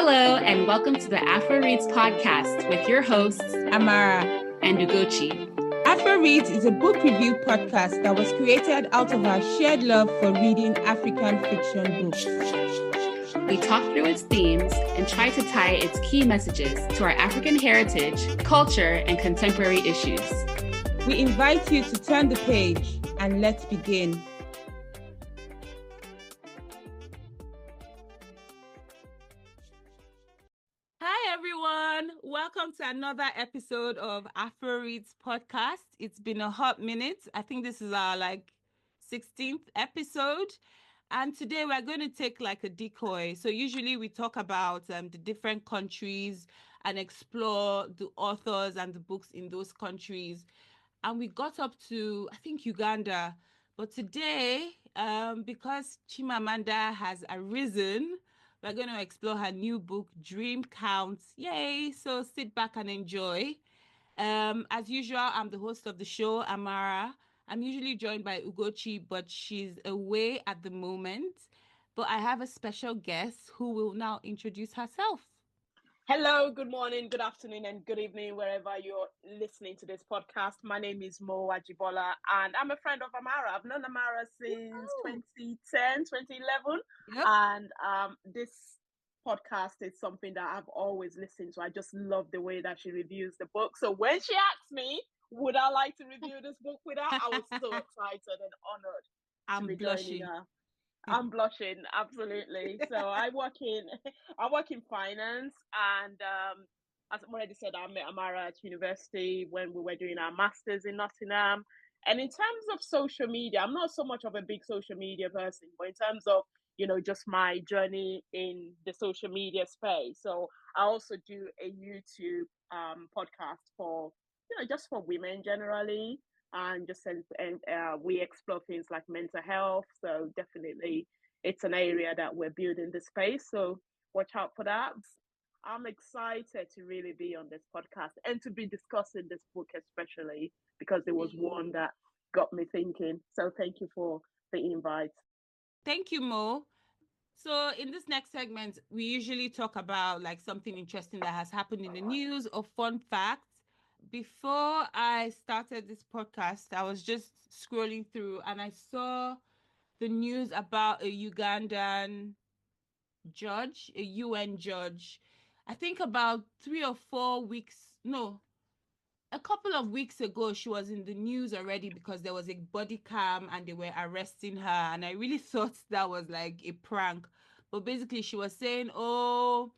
Hello, and welcome to the AfroReads Podcast with your hosts, Amara and Ugochi. AfroReads is a book review podcast that was created out of our shared love for reading African fiction books. We talk through its themes and try to tie its key messages to our African heritage, culture, and contemporary issues. We invite you to turn the page and let's begin. Hi everyone, welcome to another episode of AfroReads Podcast. It's been a hot minute. I think this is our 16th episode. And today we're going to take a decoy. So usually we talk about the different countries and explore the authors and the books in those countries. And we got up to, I think, Uganda. But today, because Chimamanda has arisen, we're going to explore her new book, Dreamcount. Yay! So sit back and enjoy. As usual, I'm the host of the show, Amara. I'm usually joined by Ugochi, but she's away at the moment. But I have a special guest who will now introduce herself. Hello, good morning, good afternoon, and good evening, wherever you're listening to this podcast. My name is Mo Ajibola, and I'm a friend of Amara. I've known Amara since 2010, 2011. Yep. And this podcast is something that I've always listened to. I just love the way that she reviews the book. So when she asked me, would I like to review this book with her, I was so excited and honored I'm to be blushing. joining her. I'm blushing, absolutely. So I work in finance, and as I already said, I met Amara at university when we were doing our masters in Nottingham. And in terms of social media, I'm not so much of a big social media person, but in terms of just my journey in the social media space. So I also do a YouTube podcast for just for women generally. And we explore things like mental health. So definitely it's an area that we're building the space. So watch out for that. I'm excited to really be on this podcast and to be discussing this book, especially because it was one that got me thinking. So thank you for the invite. Thank you, Mo. So in this next segment, we usually talk about something interesting that has happened in the news or fun facts. Before I started this podcast, I was just scrolling through and I saw the news about a Ugandan judge, a UN judge. I think about 3 or 4 weeks, no, a couple of weeks ago, she was in the news already because there was a body cam and they were arresting her. And I really thought that was like a prank. But basically, she was saying, oh,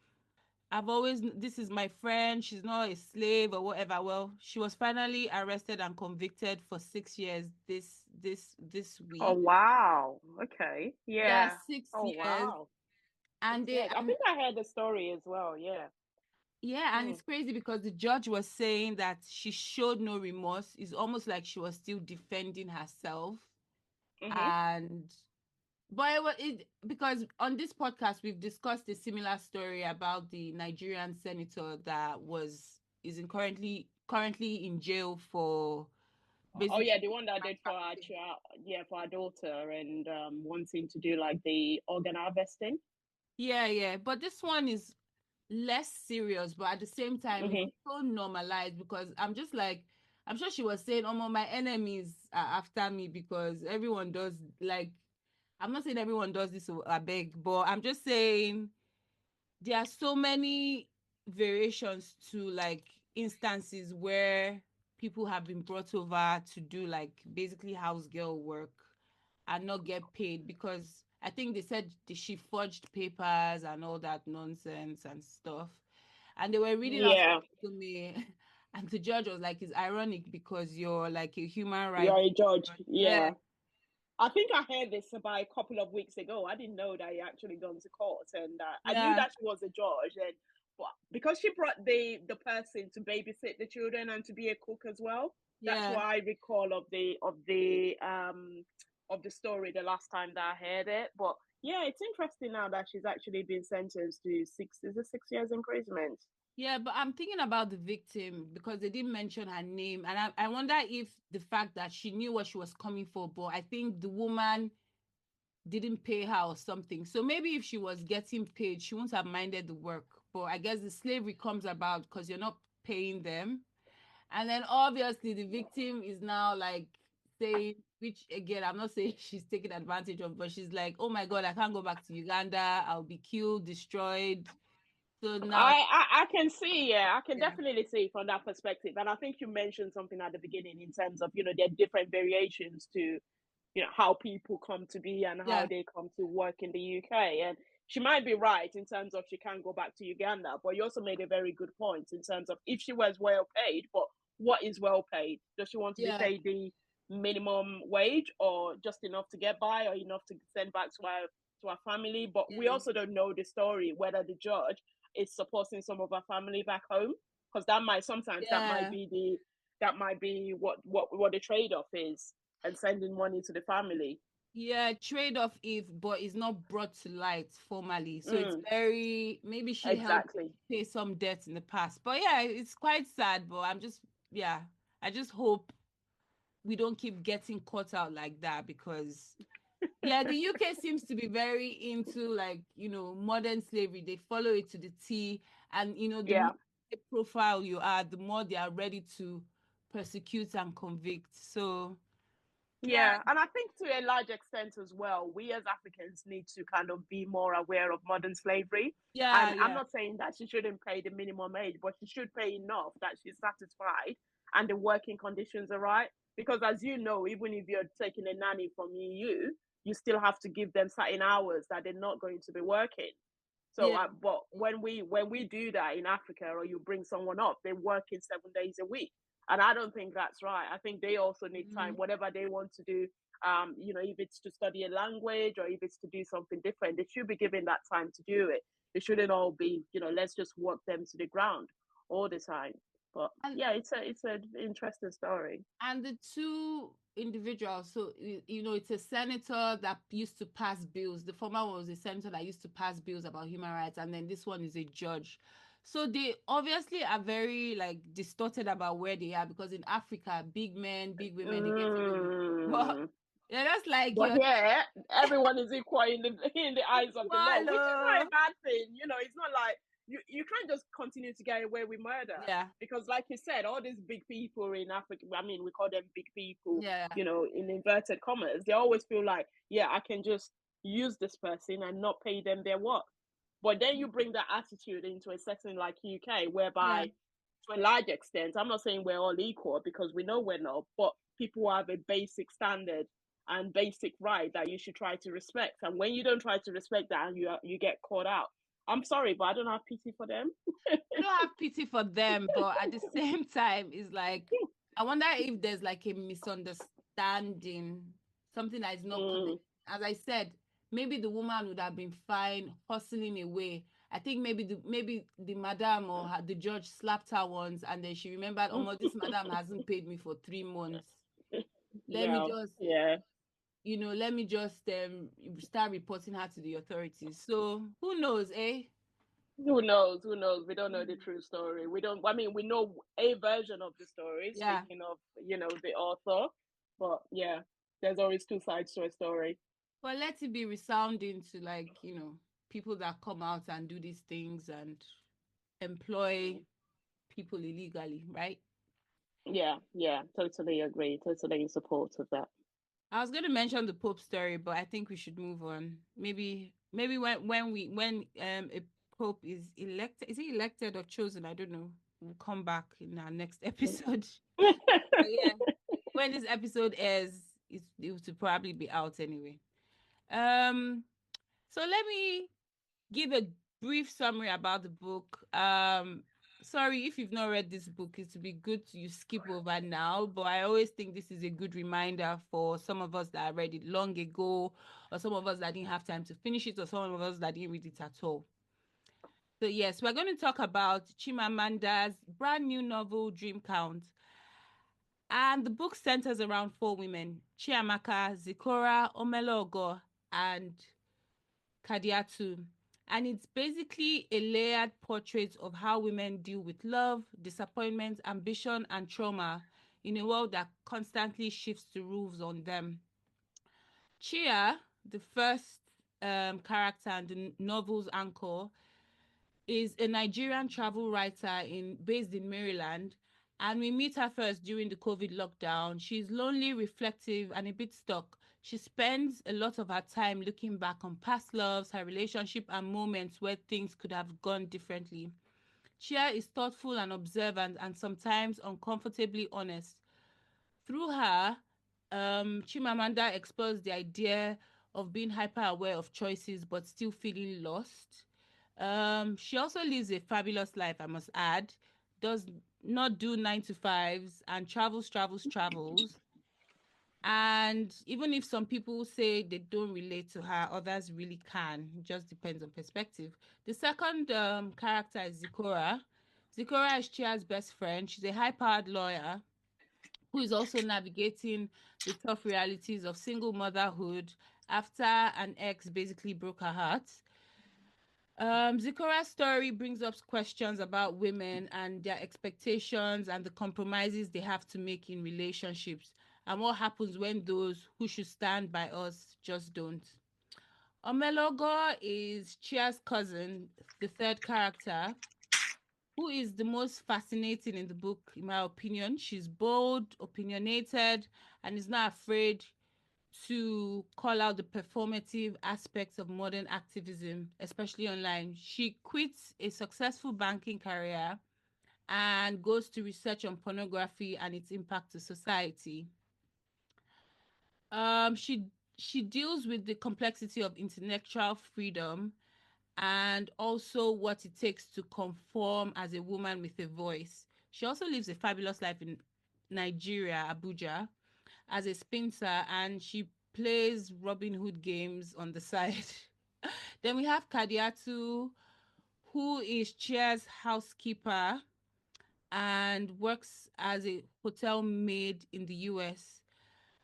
this is my friend. She's not a slave or whatever. Well, she was finally arrested and convicted for 6 years this week. Oh, wow. Okay. Yeah. 6 Oh, years. wow. And I think I heard the story as well. Yeah. Yeah, and it's crazy because the judge was saying that she showed no remorse. It's almost like she was still defending herself. And but because on this podcast we've discussed a similar story about the Nigerian senator that is currently in jail for Oh yeah, the one that did for our daughter and wanting to do the organ harvesting. Yeah, but this one is less serious, but at the same time it's so normalized because I'm just I'm sure she was saying, oh my enemies are after me because everyone does I'm not saying everyone does this, I beg, but I'm just saying there are so many variations to instances where people have been brought over to do basically house girl work and not get paid because I think they said she forged papers and all that nonsense and stuff. And they were reading out to me, and the judge was like, "It's ironic because you're a human rights. You're a judge, yeah." I think I heard this about a couple of weeks ago. I didn't know that he actually gone to court, and I knew that she was a judge, and because she brought the person to babysit the children and to be a cook as well. That's what I recall of the story the last time that I heard it. But yeah, it's interesting now that she's actually been sentenced to 6 years imprisonment. Yeah, but I'm thinking about the victim because they didn't mention her name. And I wonder if the fact that she knew what she was coming for, but I think the woman didn't pay her or something. So maybe if she was getting paid, she wouldn't have minded the work. But I guess the slavery comes about because you're not paying them. And then obviously the victim is now like saying, which again, I'm not saying she's taking advantage of, but she's like, oh my God, I can't go back to Uganda. I'll be killed, destroyed. So now, I can see, yeah, I can yeah, definitely see from that perspective. And I think you mentioned something at the beginning in terms of, there are different variations to, how people come to be and how yeah, they come to work in the UK. And she might be right in terms of she can't go back to Uganda, but you also made a very good point in terms of if she was well paid, but what is well paid? Does she want to be yeah, paid the minimum wage or just enough to get by or enough to send back to our family? But we yeah, also don't know the story, whether the judge is supporting some of our family back home, because that might yeah. be what the trade-off is, and sending money to the family. Yeah, trade-off if, but it's not brought to light formally. So it's Mm, very, maybe she helped exactly. pay some debts in the past. But yeah, it's quite sad. But yeah, I just hope we don't keep getting caught out like that because, yeah, the UK seems to be very into like, modern slavery. They follow it to the T. And, the more Yeah. profile you are, the more they are ready to persecute and convict. So, yeah, Yeah, and I think to a large extent as well, we as Africans need to kind of be more aware of modern slavery. yeah, And I'm yeah, not saying that she shouldn't pay the minimum wage, but she should pay enough that she's satisfied and the working conditions are right. Because as you know, even if you're taking a nanny from EU, you still have to give them certain hours that they're not going to be working. So, yeah. but when we do that in Africa, or you bring someone up, they work in 7 days a week, and I don't think that's right. I think they also need time, Mhm. whatever they want to do. If it's to study a language or if it's to do something different, they should be given that time to do it. It shouldn't all be, let's just work them to the ground all the time. But And yeah, it's an interesting story. and the two individuals, so it's a senator that used to pass bills. The former one was a senator that used to pass bills about human rights, and then this one is a judge. So they obviously are very like distorted about where they are because in Africa, big men, big women, they get away with it. But Mm. they're just like But you're here, everyone is equal in the eyes of the law, which is not swallow. a bad thing. It's not like you can't just continue to get away with murder, Yeah, because, like you said, all these big people in Africa. I mean, we call them big people. yeah, In inverted commas, they always feel like, yeah, I can just use this person and not pay them their work. But then you bring that attitude into a setting like UK, yeah, whereby, to a large extent, I'm not saying we're all equal because we know we're not, but people have a basic standard and basic right that you should try to respect. And when you don't try to respect that, and you get caught out, I'm sorry, but I don't have pity for them. I don't have pity for them, but at the same time, it's like I wonder if there's like a misunderstanding, something that is not connected. Mm. As I said, maybe the woman would have been fine hustling away. I think maybe the madam or the judge slapped her once, and then she remembered, oh my, this madam hasn't paid me for 3 months. Let me Yeah, just, yeah. start reporting her to the authorities. So who knows, eh? Who knows? Who knows? We don't know the Mm. true story. We don't. I mean, we know a version of the story. Yeah. Speaking of, the author, but yeah, there's always two sides to a story. But let it be resounding to like, people that come out and do these things and employ people illegally, right? Yeah, yeah, totally agree. Totally in support of that. I was going to mention the Pope story, but I think we should move on. Maybe when a Pope is he elected or chosen? I don't know. We'll come back in our next episode. But yeah, when this episode airs, it will probably be out anyway. Um, so let me give a brief summary about the book. Sorry if you've not read this book, it would be good to you skip over now. But I always think this is a good reminder for some of us that read it long ago, or some of us that didn't have time to finish it, or some of us that didn't read it at all. So yes, we're going to talk about Chimamanda's brand new novel, Dreamcount. And the book centers around four women: Chiamaka, Zikora, Omelogo, and Kadiatu. And it's basically a layered portrait of how women deal with love, disappointment, ambition, and trauma in a world that constantly shifts the rules on them. Chia the first character and the novel's anchor, is a Nigerian travel writer based in Maryland. And we meet her first during the COVID lockdown. She's lonely, reflective, and a bit stuck. She spends a lot of her time looking back on past loves, her relationship, and moments where things could have gone differently. Chia is thoughtful and observant and sometimes uncomfortably honest. Through her, Chimamanda explores the idea of being hyper aware of choices but still feeling lost. She also lives a fabulous life, I must add, does not do 9 to 5s and travels. And even if some people say they don't relate to her, others really can. It just depends on perspective. The second character is Zikora. Zikora is Chia's best friend. She's a high-powered lawyer who is also navigating the tough realities of single motherhood after an ex basically broke her heart. Zikora's story brings up questions about women and their expectations and the compromises they have to make in relationships and what happens when those who should stand by us just don't. Omelogo is Chia's cousin, the third character, who is the most fascinating in the book, in my opinion. She's bold, opinionated, and is not afraid to call out the performative aspects of modern activism, especially online. She quits a successful banking career and goes to research on pornography and its impact to society. She deals with the complexity of intellectual freedom and also what it takes to conform as a woman with a voice. She also lives a fabulous life in Nigeria, Abuja, as a spinster, and she plays Robin Hood games on the side. Then we have Kadiatu, who is Chair's housekeeper and works as a hotel maid in the US.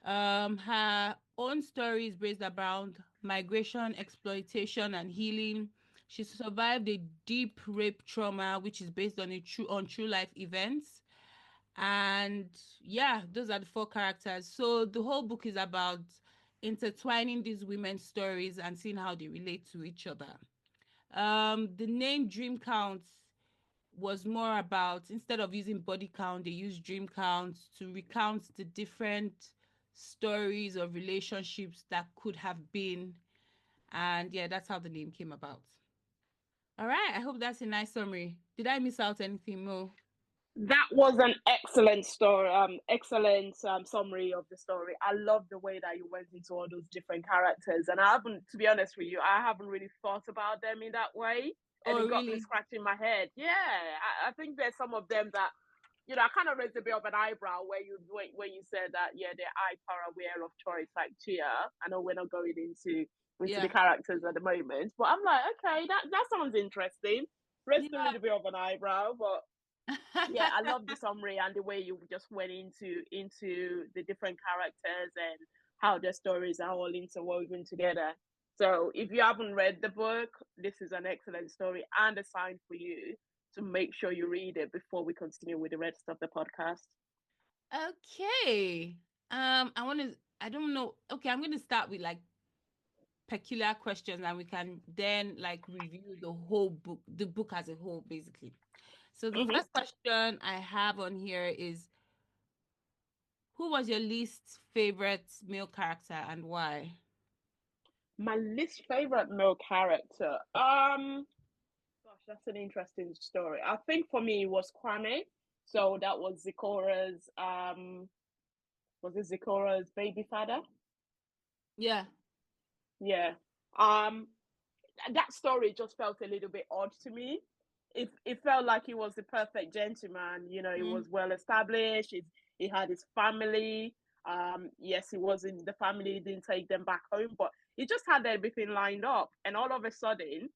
Her own story is based around migration, exploitation, and healing. She survived a deep rape trauma, which is based on true life events. And yeah, those are the four characters. So the whole book is about intertwining these women's stories and seeing how they relate to each other. The name Dreamcount was more about, instead of using body count, they used dream count to recount the different stories of relationships that could have been. And yeah, that's how the name came about. All right, I hope that's a nice summary. Did I miss out anything, Mo? That was an excellent story, excellent summary of the story. I love the way that you went into all those different characters, and I haven't, to be honest with you, I haven't really thought about them in that way, and Oh, it got me really? scratching my head. Yeah, I think there's some of them that, I kind of raised a bit of an eyebrow when you said that, yeah, they're hyper aware of choice, like Chia. I know we're not going into the Yeah. characters at the moment, but I'm like, okay, that sounds interesting. Raised a Yeah. little bit of an eyebrow, but yeah, I love the summary and the way you just went into the different characters and how their stories are all interwoven together. So if you haven't read the book, this is an excellent story and a sign for you to make sure you read it before we continue with the rest of the podcast. Okay. I don't know. Okay, I'm gonna start with like peculiar questions and we can then like review the book as a whole, basically. So the Mm-hmm. first question I have on here is, who was your least favorite male character and why? My least favorite male character. Gosh, that's an interesting story. I think for me it was Kwame. So that was Zikora's baby father? Yeah. Yeah. Um, that story just felt a little bit odd to me. It felt like he was the perfect gentleman. He Mm, was well established. He had his family. Yes, he was in the family. He didn't take them back home, but he just had everything lined up. And all of a sudden,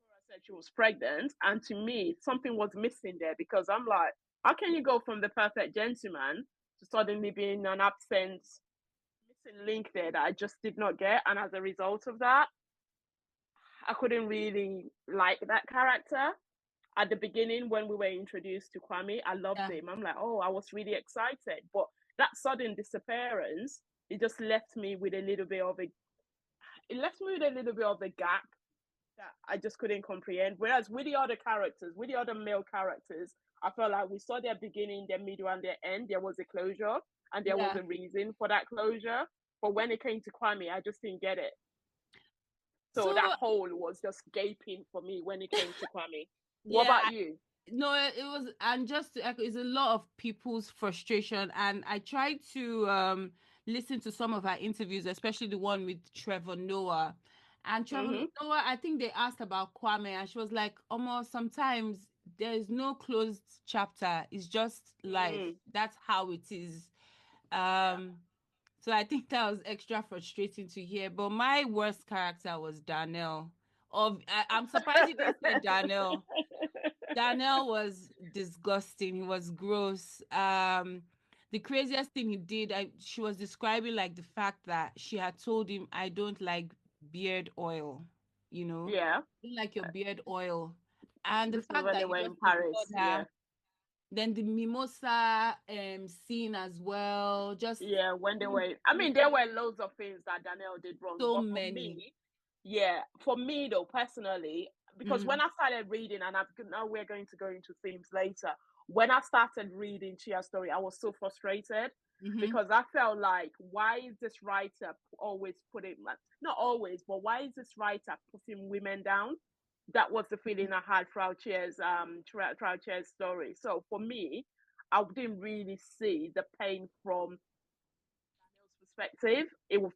Sarah said she was pregnant, and to me, something was missing there because I'm like, how can you go from the perfect gentleman to suddenly being an absent, missing link there that I just did not get? And as a result of that, I couldn't really like that character. At the beginning, when we were introduced to Kwame, I loved yeah. him. I'm like, oh, I was really excited. But that sudden disappearance, it just left me with a little bit of a it left me with a little bit of a gap that I just couldn't comprehend. Whereas with the other characters, with the other male characters, I felt like we saw their beginning, their middle, and their end. There was a closure, and there was Yeah. a reason for that closure. But when it came to Kwame, I just didn't get it. So So that hole was just gaping for me when it came to Kwame. What yeah, about you? no, it was, and just to echo, it's a lot of people's frustration. And I tried to listen to some of her interviews, especially the one with Trevor Noah. And Trevor Mm-hmm. Noah, I think they asked about Kwame, and she was like, almost sometimes there is no closed chapter. It's just life. Mm, That's how it is. yeah. Um, so I think that was extra frustrating to hear. But my worst character was Darnell. I'm surprised you didn't say Darnell. Darnell was disgusting. He was gross. The craziest thing he did, she was describing like the fact that she had told him, "I don't like beard oil, you know, Yeah. I don't like your beard oil," and the This is fact when they that he were just in ignored Paris. Yeah. her. Then the mimosa scene as well, just Yeah, when they so were, I mean, there were loads of things that Danielle did wrong, so but for many. me, yeah, for me though, personally, because when Mm, I started reading, and now we're going to go into themes later, when I started reading Chia's story, I was so frustrated mm-hmm. because I felt like, why is this writer always putting, like, not always, but why is this writer putting women down? That was the feeling I had throughout Chia's story. So for me, I didn't really see the pain from perspective.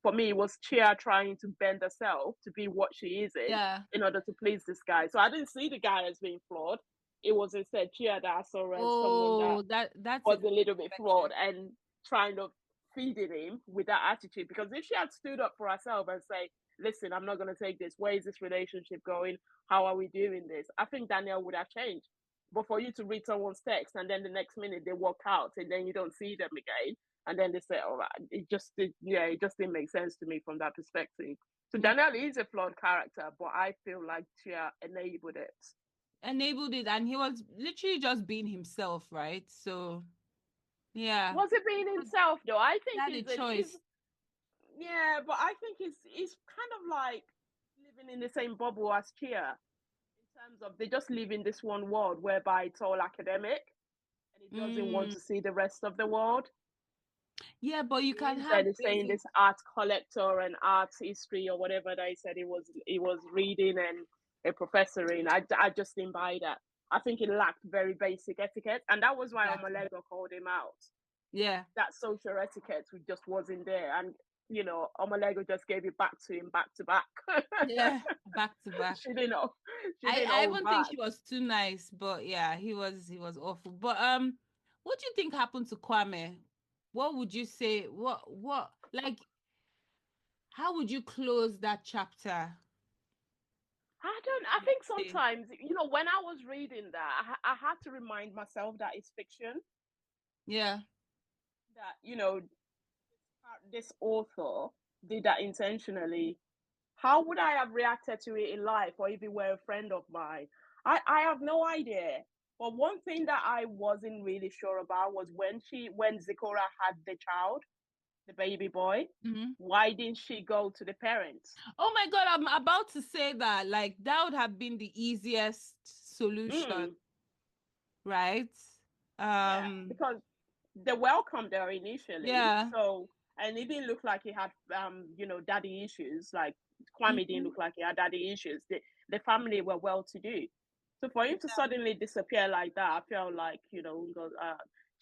For me, it was Chia trying to bend herself to be what she isn't Yeah. in order to please this guy. So I didn't see the guy as being flawed. It was instead Chia that I saw as someone that Oh, that's a was good a little bit flawed perspective. and trying to feeding him with that attitude. Because if she had stood up for herself and say, "Listen, I'm not going to take this. Where is this relationship going? How are we doing this?" I think Danielle would have changed. But for you to read someone's text and then the next minute they walk out and then you don't see them again, and then they say, "All right," it just didn't make sense to me from that perspective. So Mm, Danielle is a flawed character, but I feel like Chia enabled it. enabled it, and he was literally just being himself, right? So yeah, Was it being himself though? I he think had a he's choice. yeah, but I think he's kind of like living in the same bubble as Chia in terms of they just live in this one world whereby it's all academic and he doesn't want Mm, to see the rest of the world. yeah, but you He can is have then saying basic. this art collector and art history or whatever that he was reading and a professor in. I just didn't buy that. I think he lacked very basic etiquette, and that was why Exactly. Omalego called him out. Yeah, That social etiquette just wasn't there, and Omalego just gave it back to him back to back. yeah, back to back. she didn't know. She I didn't I hold even think back. she was too nice, but yeah, he was awful. But what do you think happened to Kwame? What would you say? What like? How would you close that chapter? I don't. I Would think you say? sometimes, when I was reading that, I had to remind myself that it's fiction. Yeah. That this author did that intentionally. How would I have reacted to it in life, or if it were a friend of mine? I have no idea. But one thing that I wasn't really sure about was when Zikora had the child, the baby boy. Mm-hmm. Why didn't she go to the parents? Oh my God, I'm about to say that. Like, that would have been the easiest solution, Mm, right? yeah, Um, because they welcomed her initially, yeah. so and it didn't look like he had daddy issues. Like Kwame didn't Mhm. look like he had daddy issues. The family were well to do. So for him to suddenly disappear like that, I felt like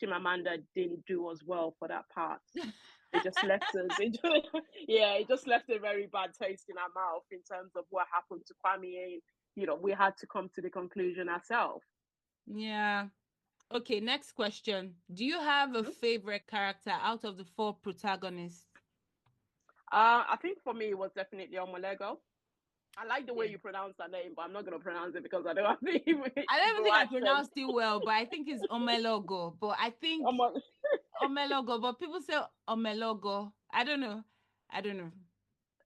Chimamanda didn't do as well for that part. It just left us. It just left a very bad taste in our mouth in terms of what happened to Kwame. And, we had to come to the conclusion ourselves. Yeah. Okay, next question. Do you have a favorite character out of the four protagonists? I think for me it was definitely Omolego. I like the way Yeah. you pronounce that name, but I'm not gonna pronounce it because I don't have the I don't even Igbo think I accent. pronounced it well, but I think it's Omelogo. But I think Omo- Omelogo, but people say Omelogo. I don't know. I don't know.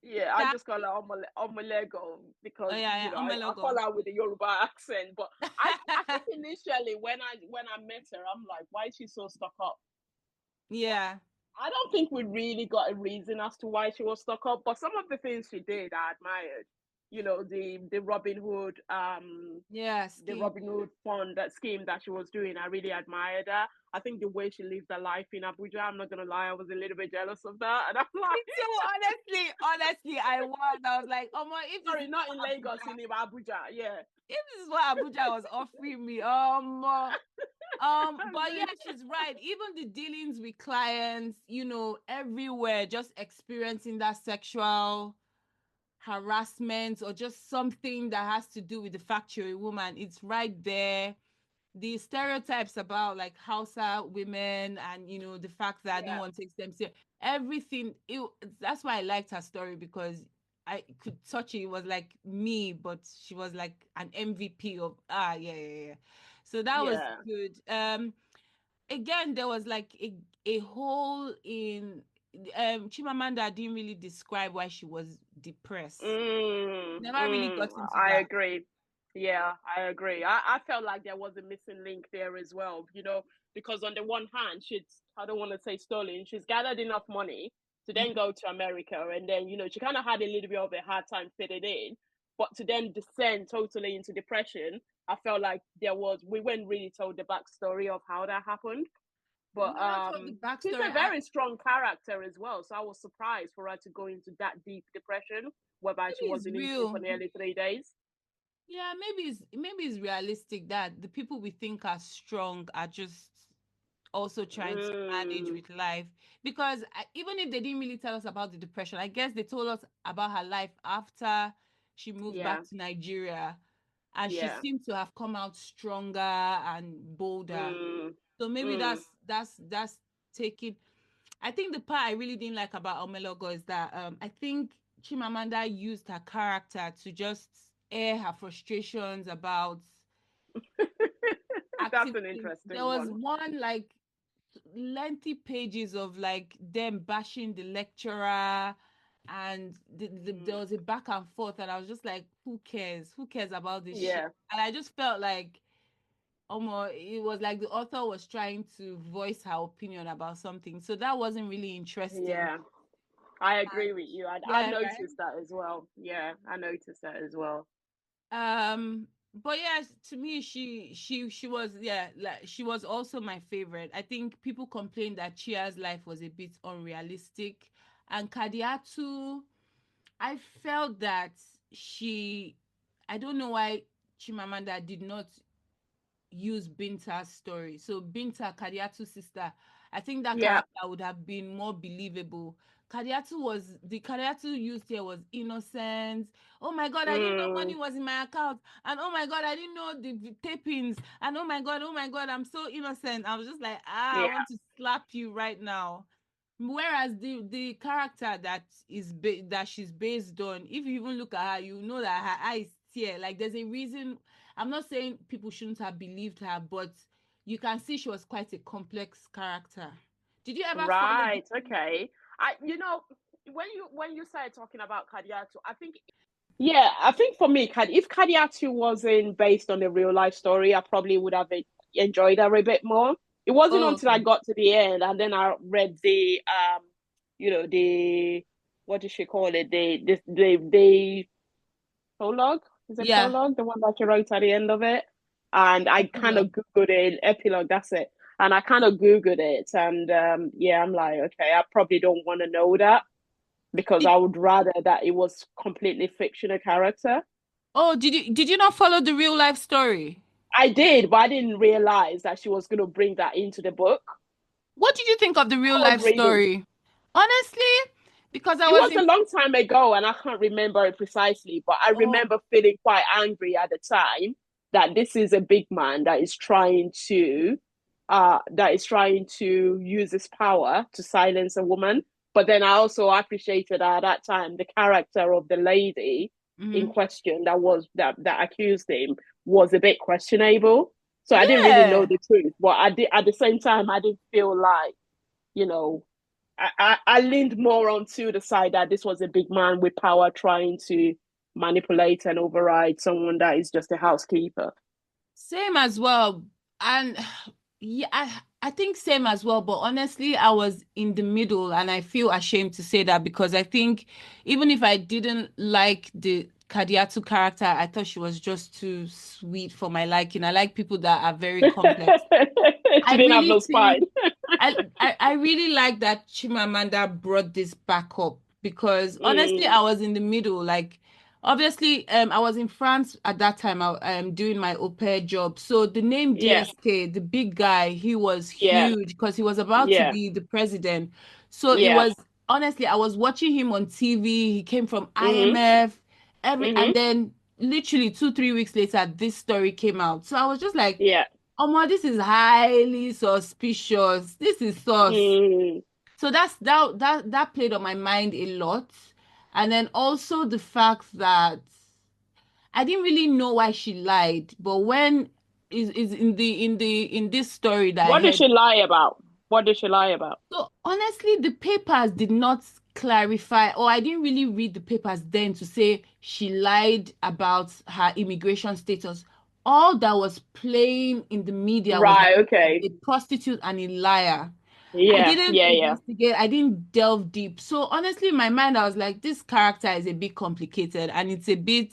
yeah, I Sha? just call her Omolego Oh because yeah, yeah, I call Omelogo. her with the Yoruba accent. But I think initially when I met her, I'm like, why is she so stuck up? What Yeah. I don't think we really got a reason as to why she was stuck up, but some of the things she did, I admired. You know, the Robin Hood, the scheme. Robin Hood fund, that scheme that she was doing, I really admired her. I think the way she lived her life in Abuja, I'm not gonna lie, I was a little bit jealous of that, and I'm like, So honestly, I was like, oh my, if this sorry, is not what in Lagos, in Abuja, yeah. if this is what Abuja was offering me, but yeah, she's right. Even the dealings with clients, you know, everywhere, just experiencing that sexual harassment or just something that has to do with the fact you're a woman, it's right there. The stereotypes about like Hausa women and you know the fact that no Yeah. one takes them serious, everything. That's why I liked her story because I could touch it. It was like me, but she was like an MVP of yeah. So that was Yeah. good. Again, there was like a hole in Chimamanda didn't really describe why she was depressed. Never really got into I that. agree. Yeah, I agree. I felt like there was a missing link there as well, you know, because on the one hand, I don't want to say stolen, she's gathered enough money to then go to America. And then, you know, she kind of had a little bit of a hard time fitting in, but to then descend totally into depression, I felt like we weren't really told the backstory of how that happened. We But were not told the she's backstory. a very strong character as well. So I was surprised for her to go into that deep depression, whereby she Maybe it's wasn't eating for real. nearly 3 days. Yeah, maybe it's realistic that the people we think are strong are just also trying to manage Mm, with life. Because even if they didn't really tell us about the depression, I guess they told us about her life after she moved yeah, back to Nigeria, and she yeah. seemed to have come out stronger and bolder. Mm, So maybe mm, that's taking. I think the part I really didn't like about Omelogo is that I think Chimamanda used her character to just air her frustrations about that's an activities. There interesting was one. one like lengthy pages of like them bashing the lecturer, and there Mm, was a back and forth, and I was just like, who cares? Who cares about this shit? yeah, And I just felt like it was like the author was trying to voice her opinion about something. So that wasn't really interesting. yeah. I And agree with you. I yeah, right. noticed that as well. Yeah, I noticed that as well. But yeah, to me, she was, yeah, like she was also my favorite. I think people complained that Chia's life was a bit unrealistic, and Kadiatu, I felt that she, I don't know why Chimamanda did not use Binta's story. So Binta, Kadiatu's sister, I think that Yeah. character would have been more believable. The Kadiatu used here was innocent. Oh my God, I didn't know money Mm, was in my account. And oh my God, I didn't know the tapings. And oh my God, I'm so innocent. I was just like, I yeah. want to slap you right now. Whereas the character that she's based on, if you even look at her, you know that her eyes tear. Like there's a reason. I'm not saying people shouldn't have believed her, but you can see she was quite a complex character. Did you ever follow the Right. Okay. When you started talking about Kadiatu, I think, yeah, I think for me, if Kadiatu wasn't based on a real life story, I probably would have enjoyed her a bit more. It wasn't Oh, until I okay. got to the end and then I read the what did she call it? The prologue. Is it Yeah. prologue? The one that she wrote at the end of it. And I kind of Epilogue. Googled it, epilogue, that's it. And I kind of Googled it. And yeah, I'm like, okay, I probably don't want to know that because Did, I would rather that it was completely fictional character. did you not follow the real life story? I did, but I didn't realize that she was going to bring that into the book. What did you think of the real I was life reading. story? Honestly, because I It was was in a long time ago and I can't remember it precisely, but I oh remember feeling quite angry at the time that this is a big man that is trying to use his power to silence a woman. But then I also appreciated at that time the character of the lady in mhm. question that accused him was a bit questionable. So I didn't really know Yeah. the truth. But I did at the same time I didn't feel like, you know, I leaned more onto the side that this was a big man with power trying to manipulate and override someone that is just a housekeeper. Same as well. And yeah, I think same as well, but honestly, I was in the middle, and I feel ashamed to say that because I think even if I didn't like the Kadiatu character, I thought she was just too sweet for my liking. I like people that are very complex. She I didn't have no really spine. think I really like that Chimamanda brought this back up because honestly, I was in the middle. Like, obviously, I was in France at that time. I doing my au pair job. So the name Yeah, DSK, the big guy, he was yeah, huge because he was about to yeah, be the president. So it yeah. was honestly, I was watching him on TV. He came from Mhm, IMF, and mhm. then literally 2, 3 weeks later, this story came out. So I was just like, Yeah. oh, this is highly suspicious. This is sus. Mm. So that played on my mind a lot. And then also the fact that I didn't really know why she lied, but when is in this story that I What did heard. she lie about? What did she lie about? So honestly, the papers did not clarify, or I didn't really read the papers then to say she lied about her immigration status. All that was playing in the media was that Right, she's okay. a prostitute and a liar. I Yeah, didn't yeah, yeah. investigate, I didn't delve deep. So honestly, in my mind, I was like, this character is a bit complicated and it's a bit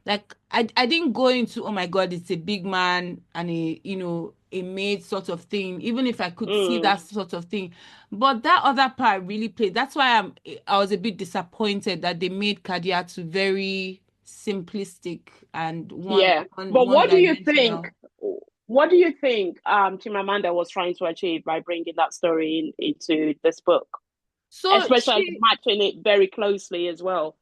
like I didn't go into, oh my God, it's a big man and a maid sort of thing, even if I could see Mm. that sort of thing. But that other part really played. That's why I was a bit disappointed that they made Kadiatu very simplistic and Yeah. But one dimensional. what do you think Chimamanda was trying to achieve by bringing that story into this book? So Especially she matching it very closely as well.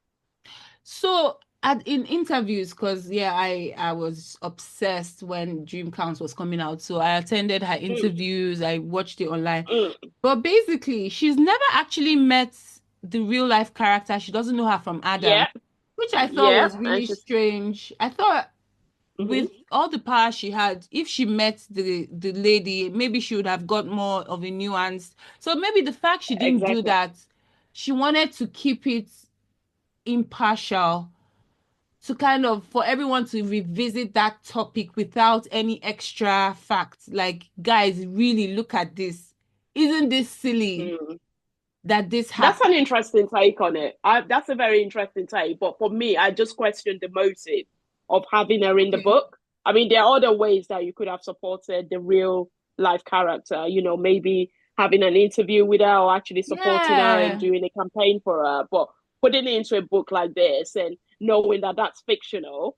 So in interviews, because yeah, I was obsessed when Dreamcount was coming out. So I attended her Mm, interviews, I watched it online. mm. But basically, she's never actually met the real life character. She doesn't know her from Adam, Yeah, which I thought yeah. was And really she's strange. I thought mhm. with all the power she had, if she met the lady, maybe she would have got more of a nuance. So maybe the fact she didn't do Exactly. that, she wanted to keep it impartial to kind of for everyone to revisit that topic without any extra facts. Like, guys, really look at this. Isn't this silly Mm. that this That's happened? an interesting take on it. That's a very interesting take. But for me, I just questioned the motive of having her in the Okay. book. I mean, there are other ways that you could have supported the real life character, maybe having an interview with her or actually supporting her and Yeah. doing a campaign for her. But putting it into a book like this and knowing that that's fictional,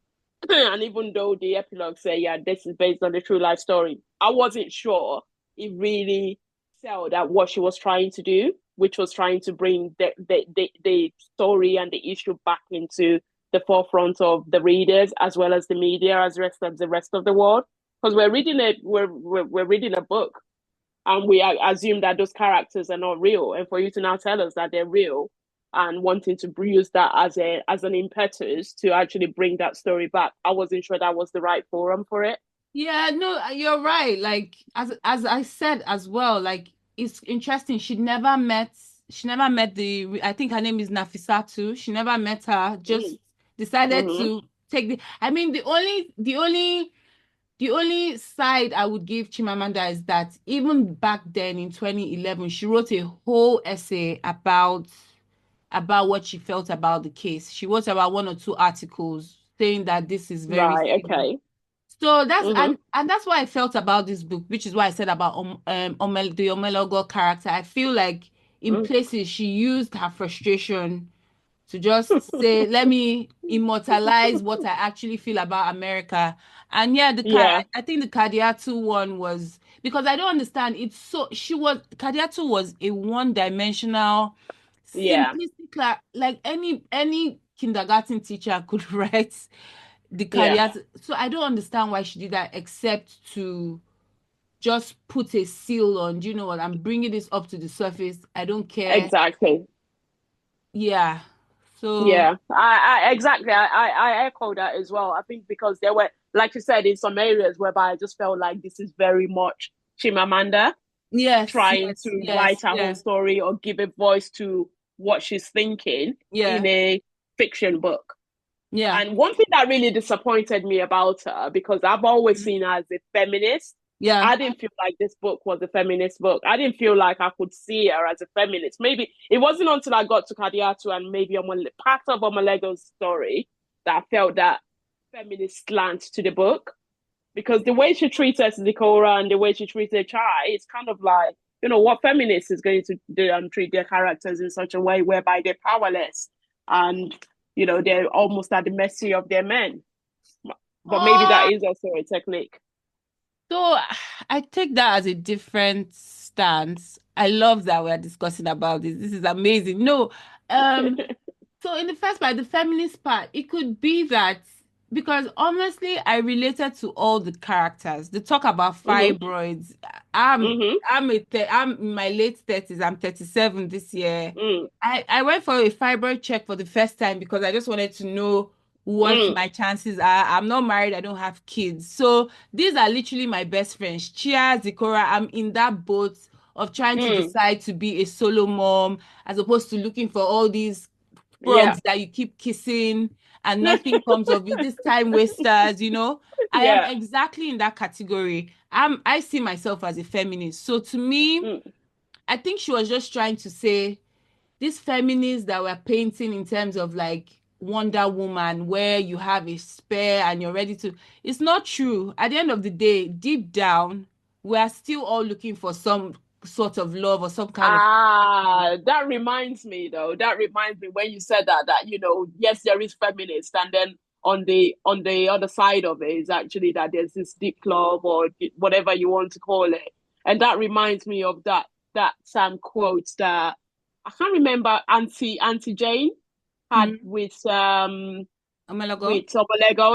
and even though the epilogue say, yeah, this is based on the true life story, I wasn't sure it really excelled at what she was trying to do, which was trying to bring the story and the issue back into the forefront of the readers as well as the media as the rest of the world. Because we're reading a book and we assume that those characters are not real. And for you to now tell us that they're real and wanting to use that as an impetus to actually bring that story back, I wasn't sure that was the right forum for it. Yeah, no, you're right. Like as I said as well, like it's interesting. She never met the I think her name is Nafisatu. She never met her, just Mm. decided Mm-hmm. to take the I mean the only side I would give Chimamanda is that even back then in 2011, she wrote a whole essay about what she felt about the case. She wrote about 1 or 2 articles saying that this is very Right. silly. Okay. So that's Mm-hmm. and that's what I felt about this book, which is why I said about the Omelogo character. I feel like in Mm. places she used her frustration to just say, let me immortalize what I actually feel about America. And yeah, Yeah. I think the Kadiatu one was because I don't understand. It's so Kadiatu was a one-dimensional, Yeah. simplistic, like any kindergarten teacher could write the Yeah. Kadiatu. So I don't understand why she did that, except to just put a seal on. Do you know what? I'm bringing this up to the surface. I don't care. Exactly. Yeah. So Yeah, I exactly. I echo that as well. I think because there were, like you said, in some areas whereby I just felt like this is very much Chimamanda yes, trying yes, to yes, write her own yeah, story or give a voice to what she's thinking in yeah, a fiction book. yeah. And one thing that really disappointed me about her, because I've always seen her as a feminist, Yeah. I didn't feel like this book was a feminist book. I didn't feel like I could see her as a feminist. Maybe it wasn't until I got to Kadiatu and maybe part of Omalego's story that I felt that feminist slant to the book. Because the way she treated Zikora and the way she treated Chai, it's kind of like, what feminist is going to do and treat their characters in such a way whereby they're powerless and, they're almost at the mercy of their men. But maybe that is also a technique. So I take that as a different stance. I love that we're discussing about this. This is amazing. No, so in the first part, the feminist part, it could be that because honestly, I related to all the characters. They talk about fibroids. I'm in my late 30s. I'm 37 this year. I went for a fibroid check for the first time because I just wanted to know what my chances are. I'm not married. I don't have kids. So these are literally my best friends. Chia, Zikora, I'm in that boat of trying to decide to be a solo mom as opposed to looking for all these frogs that you keep kissing and nothing comes of it. This time wasters, I am exactly in that category. I see myself as a feminist. So to me, I think she was just trying to say these feminists that were painting in terms of like Wonder Woman, where you have a spare and you're ready to. It's not true. At the end of the day, deep down, we are still all looking for some sort of love or some kind of. That reminds me though. That reminds me when you said that yes, there is feminist, and then on the other side of it is actually that there's this deep love or whatever you want to call it, and that reminds me of that quote that I can't remember Auntie Jane had with Omologo.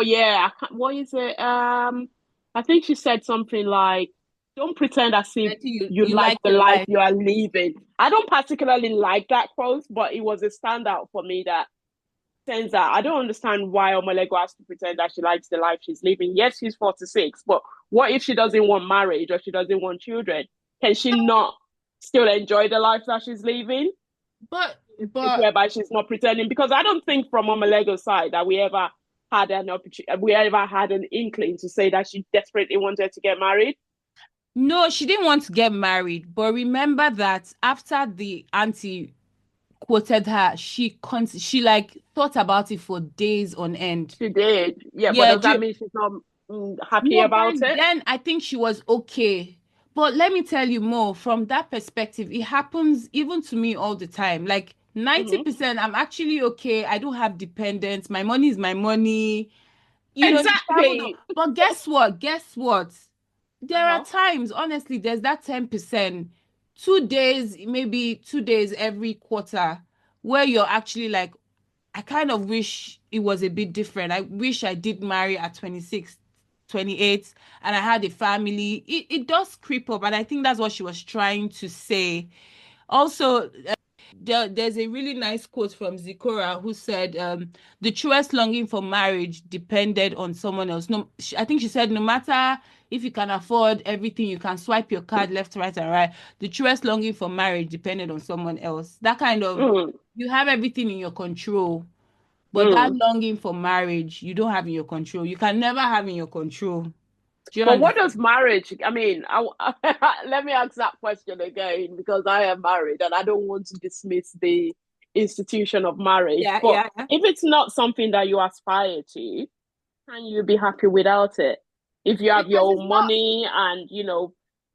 Yeah, what is it? I think she said something like, "Don't pretend as if you like the life you are living." I don't particularly like that quote, but it was a standout for me that turns out I don't understand why Omolego has to pretend that she likes the life she's living. Yes, she's 46, but what if she doesn't want marriage or she doesn't want children? Can she not still enjoy the life that she's living? But whereby she's not pretending, because I don't think from Omalego's side that we ever had an opportunity, we ever had an inkling to say that she desperately wanted to get married. No, she didn't want to get married. But remember that after the auntie quoted her, she like thought about it for days on end. She did, but does that mean she's not happy about it? Then I think she was okay. But let me tell you more from that perspective. It happens even to me all the time. Like 90%, I'm actually okay. I don't have dependents. My money is my money. Exactly. But guess what? There are times, honestly, there's that 10%, 2 days, maybe 2 days every quarter, where you're actually like, I kind of wish it was a bit different. I wish I did marry at 26, 28, and I had a family. It does creep up, and I think that's what she was trying to say. Also, there's a really nice quote from Zikora who said, the truest longing for marriage depended on someone else. No, I think she said, no matter if you can afford everything, you can swipe your card left, right, and right. The truest longing for marriage depended on someone else. That kind of, you have everything in your control, but that longing for marriage, you don't have in your control. You can never have in your control. But what does marriage, I mean, let me ask that question again, because I am married and I don't want to dismiss the institution of marriage. But if it's not something that you aspire to, can you be happy without it? If you have your own money and,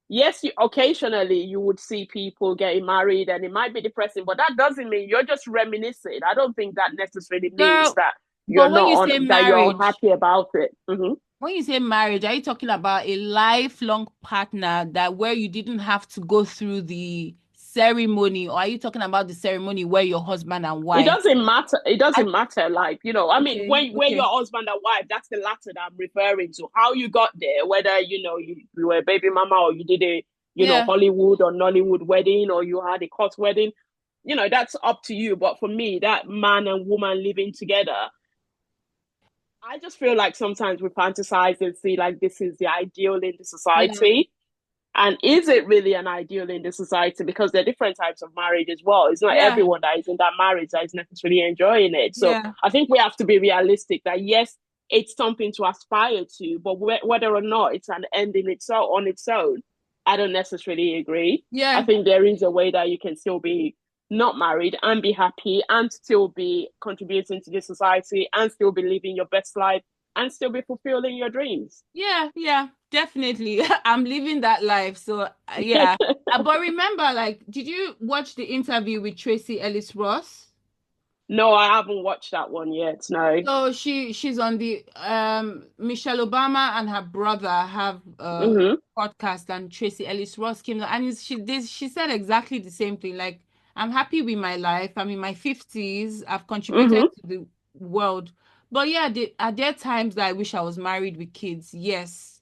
yes, occasionally you would see people getting married and it might be depressing, but that doesn't mean you're just reminiscing. I don't think that necessarily means that you're you're happy about it. When you say marriage, are you talking about a lifelong partner that where you didn't have to go through the ceremony, or are you talking about the ceremony where your husband and wife? It doesn't matter. It doesn't matter. Like, mean, when you're husband and wife, that's the latter that I'm referring to. How you got there, whether, you were a baby mama or you did a, Hollywood or Nollywood wedding or you had a court wedding, that's up to you. But for me, that man and woman living together, I just feel like sometimes we fantasize and see like this is the ideal in the society. And is it really an ideal in the society? Because there are different types of marriage as well. It's not everyone that is in that marriage that is necessarily enjoying it. So I think we have to be realistic that yes, it's something to aspire to, but whether or not it's an end in itself on its own, I don't necessarily agree. I Yeah. think there is a way that you can still be not married and be happy and still be contributing to the society and still be living your best life and still be fulfilling your dreams. Yeah, definitely. I'm living that life. So yeah. But remember, like, did you watch the interview with Tracy Ellis Ross? No, I haven't watched that one yet. No. So she's on the Michelle Obama and her brother have a Mm-hmm. podcast, and Tracy Ellis Ross came on, and she said exactly the same thing. Like, I'm happy with my life. I'm in my 50s. I've contributed Mm-hmm. to the world. But yeah, are there times that I wish I was married with kids? Yes.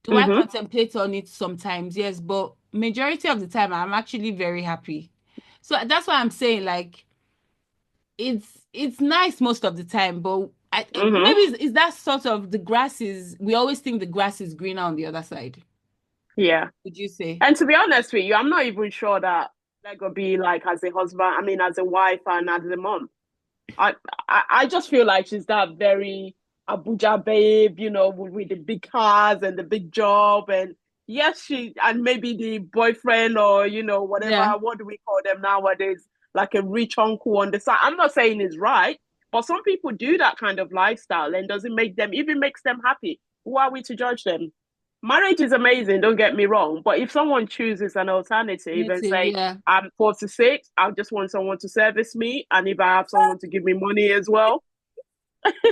Do I Mm-hmm. contemplate on it sometimes? Yes, but majority of the time I'm actually very happy. So that's why I'm saying, like, it's nice most of the time, but Mm-hmm. maybe is that sort of the grass is we always think the grass is greener on the other side. Yeah. Would you say? And to be honest with you, I'm not even sure that they're gonna be like as a husband, I mean as a wife and as a mom. I, I just feel like she's that very Abuja babe, with the big cars and the big job. And yes, and maybe the boyfriend or, whatever, Yeah. what do we call them nowadays? Like a rich uncle on the side. I'm not saying it's right, but some people do that kind of lifestyle and doesn't make them, even makes them happy. Who are we to judge them? Marriage is amazing, don't get me wrong. But if someone chooses an alternative and Native, say, yeah. I'm 46, I just want someone to service me, and if I have someone to give me money as well, is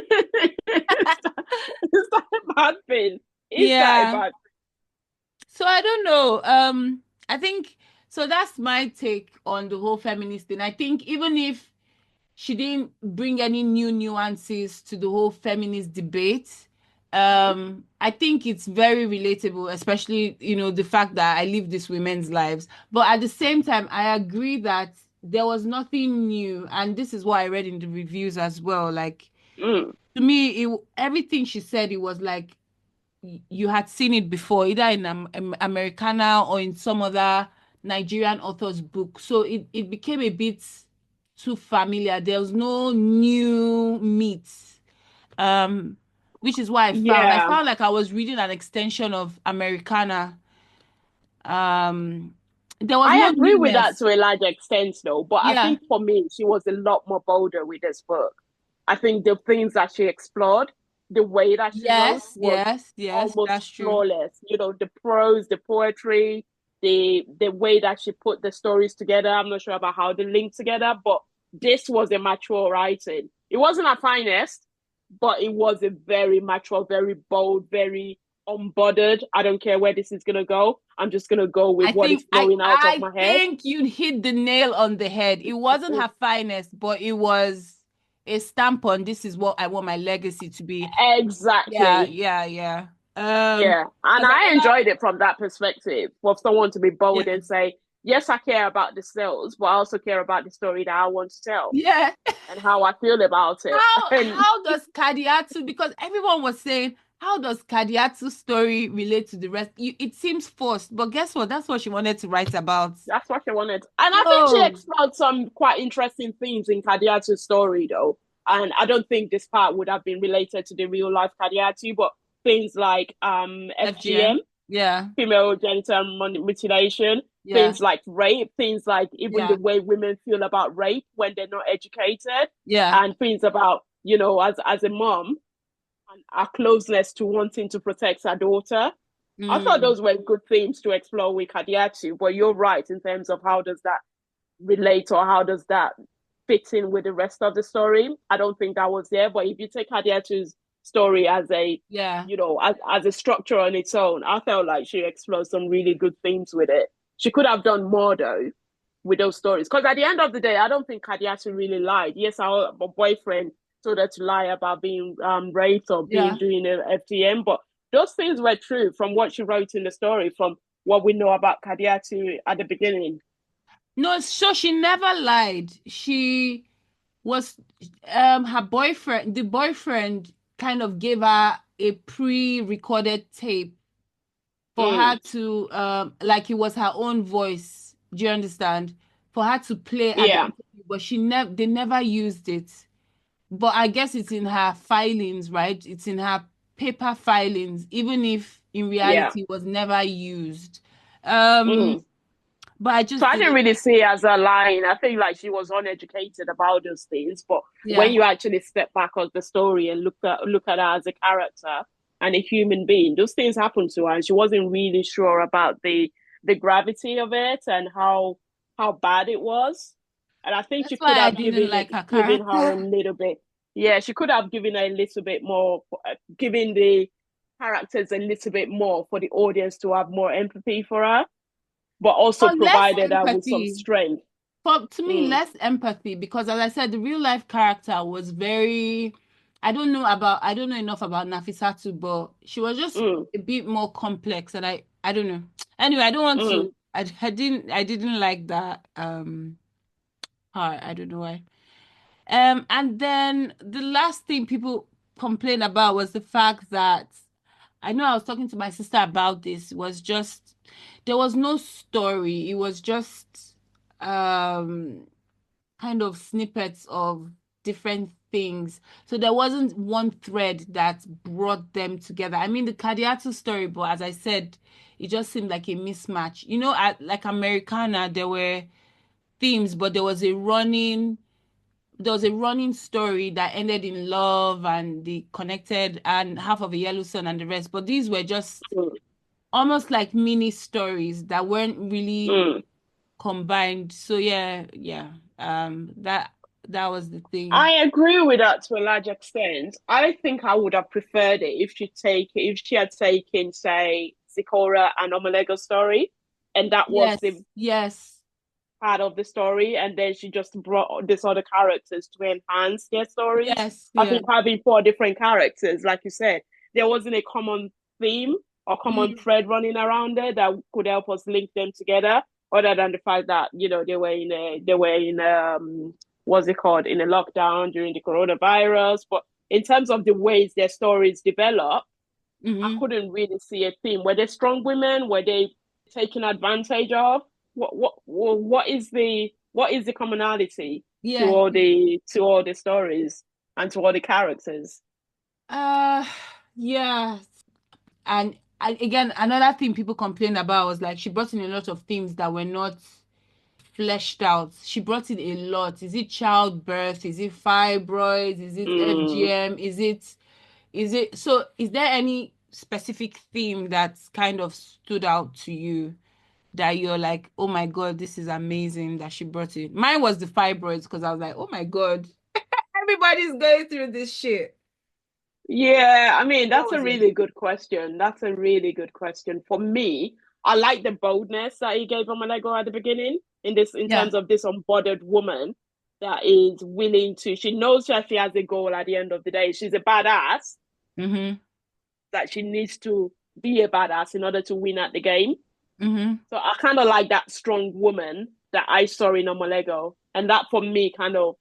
that a bad thing? Is that a Yeah. bad So I don't know. I think so that's my take on the whole feminist thing. I think even if she didn't bring any new nuances to the whole feminist debate. thing? I think it's very relatable, especially, the fact that I live these women's lives. But at the same time, I agree that there was nothing new. And this is what I read in the reviews as well. Like, Mm, to me, everything she said, it was like you had seen it before, either in Americana or in some other Nigerian author's book. So it became a bit too familiar. There was no new meat. Um, which is why I yeah, found like I was reading an extension of Americana. Um, there was I no agree with that newness. to a large extent, though. But I Yeah. think for me, she was a lot more bolder with this book. I think the things that she explored, the way that she wrote was Yes, almost that's true. flawless. The prose, the poetry, the way that she put the stories together. I'm not sure about how they link together, but this was a mature writing. It wasn't her finest, but it was a very mature, very bold, very unbothered. I don't care where this is gonna go. I'm just gonna go with I what is think flowing out of my head. you hit the nail on the head. It wasn't her finest, but it was a stamp on this is what I want my legacy to be. Yeah, Exactly. yeah, yeah. Yeah. And There's I another, enjoyed it from that perspective, for someone to be bold yeah, and say, yes, I care about the sales, but I also care about the story that I want to tell yeah. and how I feel about it. And How does Kadiatu, because everyone was saying, how does Kadiatu's story relate to the rest? It seems forced, but guess what? That's what she wanted to write about. that's what she wanted. And I think she So, explored some quite interesting themes in Kadiatu's story, though. And I don't think this part would have been related to the real life Kadiatu, but things like FGM, FGM. Yeah, female genital mutilation, yeah, things like rape, things like even the yeah, way women feel about rape when they're not educated, yeah. and things about, as a mom and our closeness to wanting to protect our daughter. I thought Mm. those were good themes to explore with Kadiatu, but you're right in terms of how does that relate or how does that fit in with the rest of the story. I don't think that was there, but if you take Kadiatu's story as a Yeah. as a structure on its own, I felt like she explored some really good themes with it. She could have done more though with those stories, because at the end of the day, I don't think Kadiatu really lied. Yes, our boyfriend told her to lie about being raped or being Yeah. doing an FTM, but those things were true from what she wrote in the story, from what we know about Kadiatu at the beginning. No, so she never lied. She was her boyfriend, the boyfriend kind of gave her a pre-recorded tape for her Mm, to like it was her own voice. Do you understand? For her to play at the yeah. interview, but they never used it. but I guess it's in her filings, right? It's in her paper filings, even if in Yeah. reality it was never used. Mm. But I So just I didn't didn't. really see it as a line. I think like she was uneducated about those things. But when Yeah, you actually step back of the story and look at her as a character and a human being, those things happened to her, and she wasn't really sure about the gravity of it and how bad it was. And I think she that's could why I have didn't like her given her a character. little bit. Yeah, she could have given her a little bit more, giving the characters a little bit more for the audience to have more empathy for her, but also Or less provided her with some empathy. strength. For to me, Mm, less empathy because, as I said, the real life character was very. I don't know enough about Nafisatu, but she was just mm, a bit more complex, and I don't know. Anyway, I don't want mm. to. I didn't like that part. I don't know why. And then the last thing people complained about was the fact that I know I was talking to my sister about this, was just there was no story. It was just um kind of snippets of different things. So there wasn't one thread that brought them together. I mean, the Kadiatu story, but as I said, it just seemed like a mismatch. You know, at like Americana, there were themes, but there was a running story that ended in love and the connected and half of a yellow sun and the rest. But these were just Mm, almost like mini stories that weren't really mm. combined. So yeah, yeah. That was the thing. I agree with that to a large extent. I think I would have preferred it if she had taken, say, Zikora and Omalego's story, and that was Yes, the yes, part of the story, and then she just brought these other characters to enhance their stories. yes, I yeah. think having four different characters, like you said, there wasn't a common theme or common Mm, thread running around there that could help us link them together, other than the fact that they were in what's it called, in a lockdown during the coronavirus. But in terms of the ways their stories develop, I mm-hmm. couldn't really see a theme. Were they strong women? Were they taken advantage of? What is the commonality Yeah. to all the stories and to all the characters? Uh, yeah. And again, another thing people complained about was like she brought in a lot of themes that were not fleshed out. She brought in a lot. Is it childbirth? Is it fibroids? Is it Mm. FGM? So is there any specific theme that kind of stood out to you that you're like, oh my God, this is amazing that she brought it? Mine was the fibroids because I was like, oh my God, everybody's going through this shit. Yeah, I mean, What that's a was it? really good question. That's a really good question. For me, I like the boldness that he gave Omalego at the beginning in Yeah. terms of this unbothered woman that is willing to, she knows that she has a goal at the end of the day. She's a badass, Mm-hmm. that she needs to be a badass in order to win at the game. Mm-hmm. So I kind of like that strong woman that I saw in Omalego. And that for me kind of,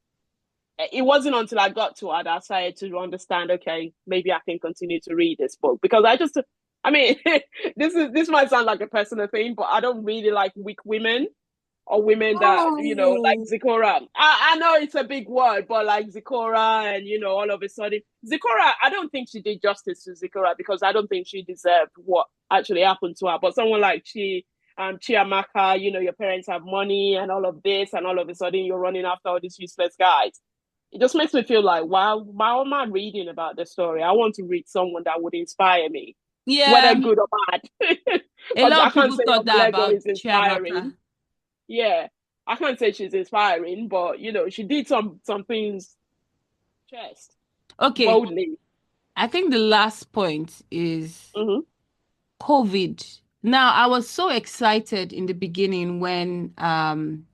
it wasn't until I got to it that I started to understand, okay, maybe I can continue to read this book. Because I mean, this might sound like a personal thing, but I don't really like weak women or women that, like Oh, Zikora. I know it's a big word, but like Zikora and, all of a sudden, Zikora, I don't think she did justice to Zikora because I don't think she deserved what actually happened to her. But someone like Chiamaka, your parents have money and all of this, and all of a sudden you're running after all these useless guys. It just makes me feel like, wow, why am I reading about this story? I want to read someone that would inspire me, yeah. whether good or bad. A Because lot I of can't people say thought that Omalego about is inspiring. Chiamaka. Yeah, I can't say she's inspiring, but she did some things chest Okay, boldly. I think the last point is Mm-hmm, COVID. Now, I was so excited in the beginning when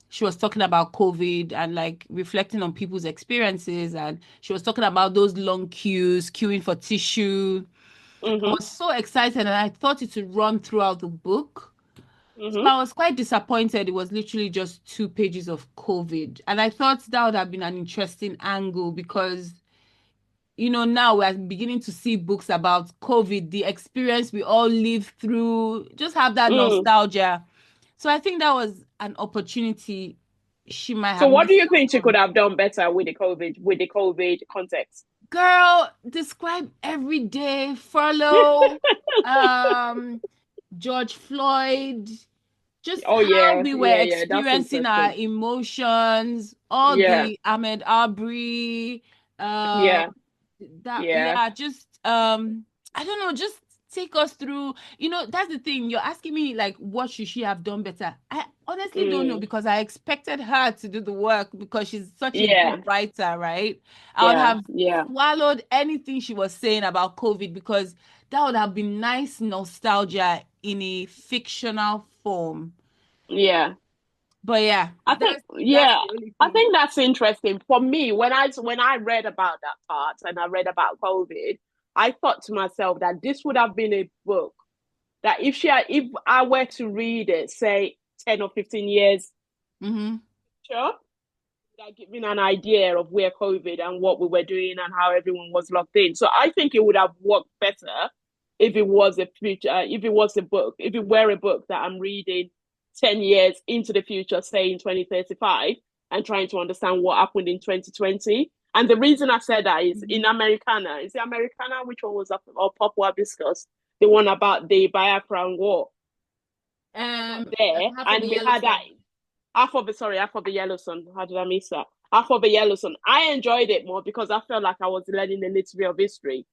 she was talking about COVID and like reflecting on people's experiences, and she was talking about those long queues, queuing for tissue. I mm-hmm, was so excited and I thought it would run throughout the book. So mm-hmm. I was quite disappointed. It was literally just 2 pages of COVID. And I thought that would have been an interesting angle because now we're beginning to see books about COVID, the experience we all lived through, just have that Mm, nostalgia. So I think that was an opportunity she might So have what do missed you think she out on. could have done better with the COVID context? Girl, describe every day, furlough, George Floyd, just Oh how yeah, we were yeah. That's experiencing our interesting. emotions, all Yeah, the Ahmed Arbery, uh, yeah, that, yeah. yeah, just I don't know, just take us through. That's the thing. You're asking me like what should she have done better? I honestly don't know Mm, because I expected her to do the work because she's such a good yeah, writer, right? I would yeah, have yeah, swallowed anything she was saying about COVID because that would have been nice nostalgia in a fictional form. yeah. But yeah, I think, that's yeah, the only I thing. think that's interesting. For me, when I read about that part and I read about COVID, I thought to myself that this would have been a book that if I were to read it, say 10 or 15 years, Mm-hmm. sure, that giving an idea of where COVID and what we were doing and how everyone was locked in. So I think it would have worked better if it was a future, if it was a book, if it were a book that I'm reading 10 years into the future, say in 2035, and trying to understand what happened in 2020. And the reason I said that is in Americana, is the Americana, which one was up or Papua Hibiscus, the one about the Biafran war. There, Half of the and we yellow had that sun. half of the Yellow Sun. How did I miss that? Half of the Yellow Sun. I enjoyed it more because I felt like I was learning a little bit of history.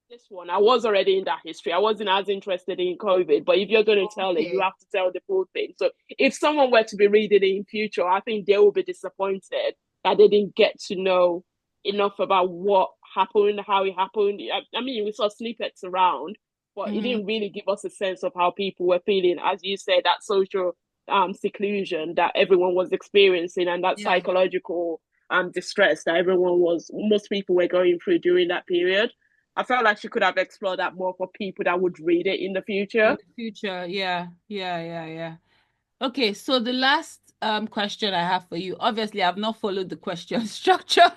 This one, I was already in that history. I wasn't as interested in COVID, but if you're going to tell it, you Okay. have to tell the full thing. So if someone were to be reading it in future, I think they will be disappointed that they didn't get to know enough about what happened, how it happened. I mean, we saw snippets around, but it Mm-hmm. didn't really give us a sense of how people were feeling, as you said, that social seclusion that everyone was experiencing and that Yeah. psychological distress that most people were going through during that period. I felt like she could have explored that more for people that would read it in the In future. the future, yeah, yeah, yeah, yeah. Okay, so the last question I have for you. Obviously, I've not followed the question structure.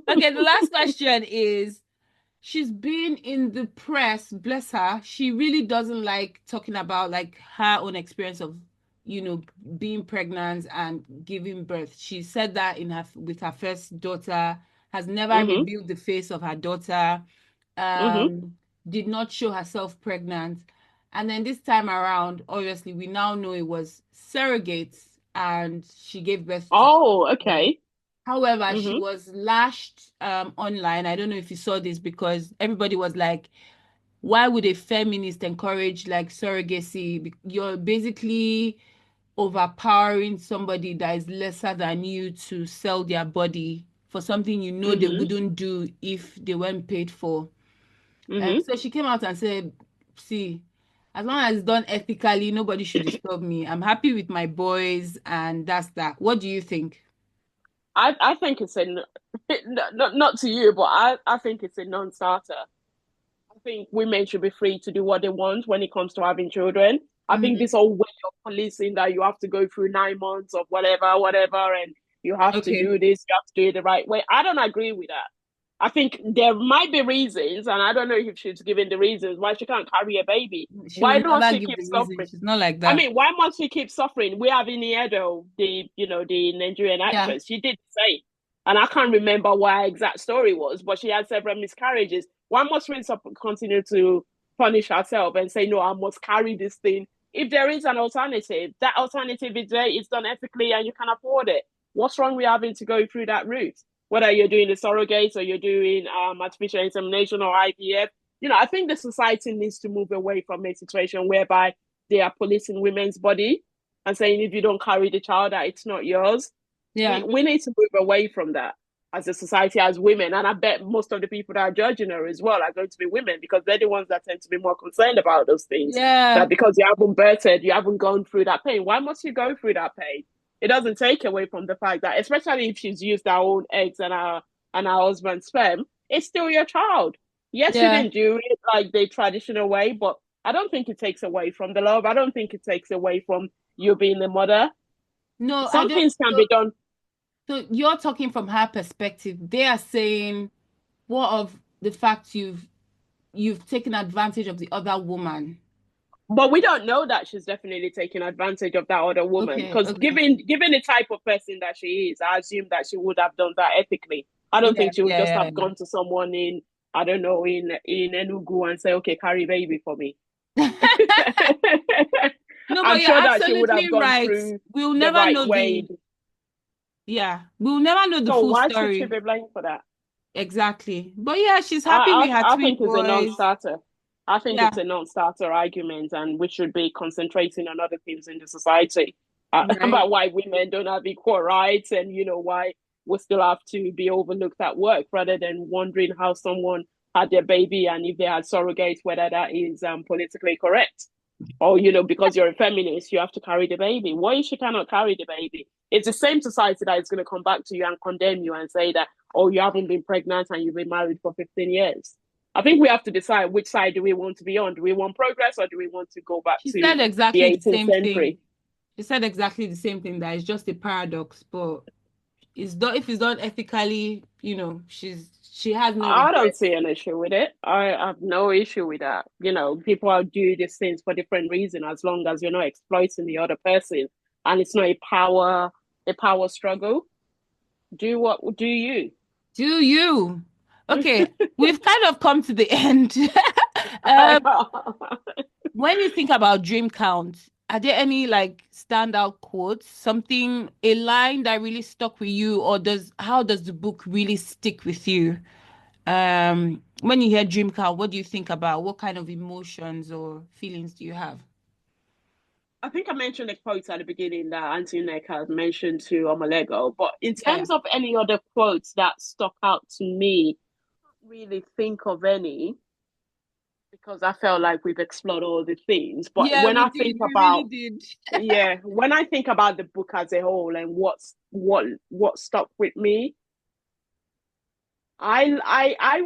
Okay, the last question is she's been in the press, bless her. She really doesn't like talking about like her own experience of, being pregnant and giving birth. She said that in her with her first daughter, has never Mm-hmm. revealed the face of her daughter, Mm-hmm. did not show herself pregnant. And then this time around, obviously, we now know it was surrogates and she gave birth to. Oh, okay. However, she Mm-hmm. was lashed online. I don't know if you saw this because everybody was like, why would a feminist encourage like surrogacy? You're basically overpowering somebody that is lesser than you to sell their body for something they Mm-hmm. wouldn't do if they weren't paid for. Mm-hmm. So she came out and said, see, as long as it's done ethically, nobody should disturb me. I'm happy with my boys, and that's that. What do you think? I think it's not to you, but I think it's a non-starter. I think women should be free to do what they want when it comes to having children. I think Mhm. this whole way of policing that you have to go through 9 months of whatever, and you have to Okay. do this, you have to do it the right way. I don't agree with that. I think there might be reasons, and I don't know if she's given the reasons why she can't carry a baby. She Why will don't never she give keep the reason. suffering? She's not like I that. mean, why must she keep suffering? We have Iniedo, the Nigerian Yeah. actress. She did say, and I can't remember what her exact story was, but she had several miscarriages. Why must we continue to punish herself and say, no, I must carry this thing? If there is an alternative, that alternative is there, it's done ethically, and you can afford it. What's wrong with having to go through that route? Whether you're doing the surrogates or you're doing artificial insemination or IVF, I think the society needs to move away from a situation whereby they are policing women's body and saying if you don't carry the child that it's not yours. We Yeah. we need to move away from that as a society, as women. And I bet most of the people that are judging her as well are going to be women because they're the ones that tend to be more concerned about those things. Yeah. That because you haven't birthed, you haven't gone through that pain. Why must you go through that pain? It doesn't take away from the fact that, especially if she's used her own eggs and her husband's sperm, it's still your child. Yes, you Yeah. didn't do it like the traditional way, but I don't think it takes away from the love. I don't think it takes away from you being the mother. No, I Some don't. things can So, be done. so you're talking from her perspective. They are saying, what of the fact you've taken advantage of the other woman? But we don't know that she's definitely taking advantage of that other woman, Okay, because okay. given the type of person that she is, I assume that she would have done that ethically. I don't Yeah, think she would just yeah, have gone to someone in, I don't know, in Enugu and say, okay, carry baby for me. yeah. No, I'm but you're sure that she would absolutely have gone right. through We'll the never right know way. we'll never know the So full why should she story. be blamed for that? Exactly. But yeah, she's happy with her I three think it's a boys. non-starter. I think Yeah, it's a non-starter argument, and we should be concentrating on other things in the society right. about why women don't have equal rights, and why we still have to be overlooked at work, rather than wondering how someone had their baby and if they had surrogates, whether that is politically correct. Or because you're a feminist, you have to carry the baby. What if she cannot carry the baby? It's the same society that is going to come back to you and condemn you and say that, oh, you haven't been pregnant and you've been married for 15 years. I think we have to decide which side do we want to be on. Do we want progress, or do we want to go back She to said the exactly the 18th same thing. century? She said exactly the same thing, that it's just a paradox, but it's not, if it's done ethically, she has no I don't regrets. see an issue with it. I have no issue with that. People are do these things for different reasons, as long as you're not exploiting the other person and it's not a power struggle. Do you? Do you? Okay, we've kind of come to the end. I um, know. when you think about dream count, are there any like standout quotes, something, a line that really stuck with you, or how does the book really stick with you? When you hear dream count, what do you think about? What kind of emotions or feelings do you have? I think I mentioned a quote at the beginning that Auntie Nick had mentioned to Omalego, but in Yeah. terms of any other quotes that stuck out to me, I can't really think of any, because I felt like we've explored all the themes. But Yeah, when we I did. think We really about did. yeah, when I think about the book as a whole and what stuck with me, I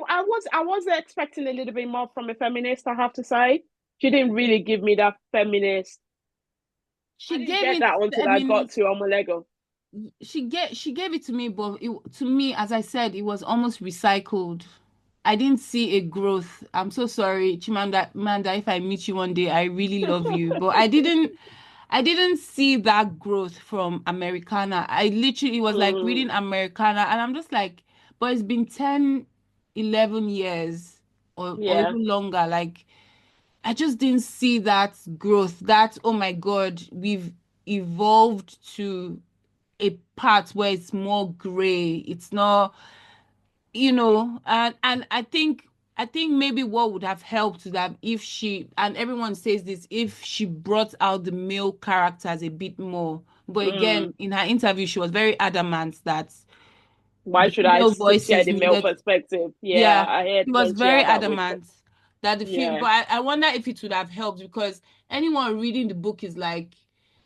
was expecting a little bit more from a feminist, I have to say. She didn't really give me that feminist. I She didn't gave get it that until I got feminist. to Omalego. She gave it to me, but to me, as I said, it was almost recycled. I didn't see a growth. I'm so sorry, Chimamanda. Manda, if I meet you one day, I really love you, but I didn't see that growth from Americana. I literally was like Mm, reading Americana, and I'm just like, but it's been 10, 11 years, or yeah, even longer. Like, I just didn't see that growth. That, oh my God, we've evolved to a part where it's more gray. It's not, and I think maybe what would have helped is that if she, and everyone says this, if she brought out the male characters a bit more. But mm. again, in her interview, she was very adamant that Why the should I female share voices the male needed. perspective? Yeah, Yeah, I heard he was when she very had that with. adamant that the film, Yeah, but I wonder if it would have helped, because anyone reading the book is like,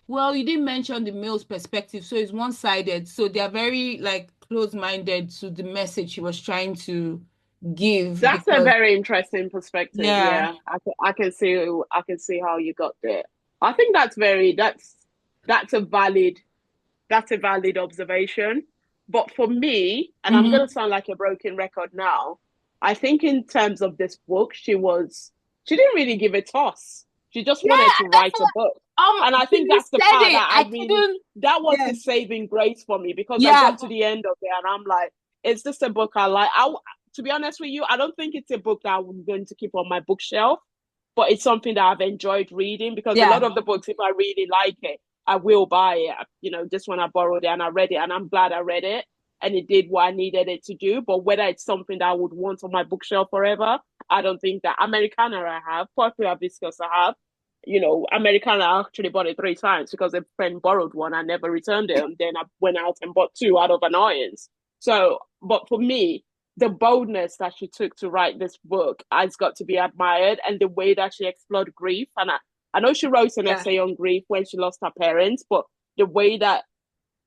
well, you didn't mention the male's perspective, so it's one-sided. So they are very like close-minded to the message she was trying to give, that's a because very interesting perspective. yeah, Yeah, I can see how you got there. I think that's a valid observation. But for me, and I'm hmm, gonna sound like a broken record now, I think in terms of this book, she didn't really give a toss. She just wanted yeah, to that's write a book. And I when think you that's the said part it, that I couldn't. that was Yeah, the saving grace for me, because I yeah, got to the end of it and I'm like, it's just a book I like. To be honest with you, I don't think it's a book that I'm going to keep on my bookshelf, but it's something that I've enjoyed reading, because a lot yeah, of the books, if I really like it, I will buy it. Just when I borrowed it and I read it, and I'm glad I read it and it did what I needed it to do. But whether it's something that I would want on my bookshelf forever, I don't think that. Americana I have, Popular Hibiscus I have. Americana I actually bought it 3 times because a friend borrowed one. I never returned it. And then I went out and bought two out of annoyance. So, but for me, the boldness that she took to write this book has got to be admired, and the way that she explored grief. And I know she wrote an yeah, essay on grief when she lost her parents, but the way that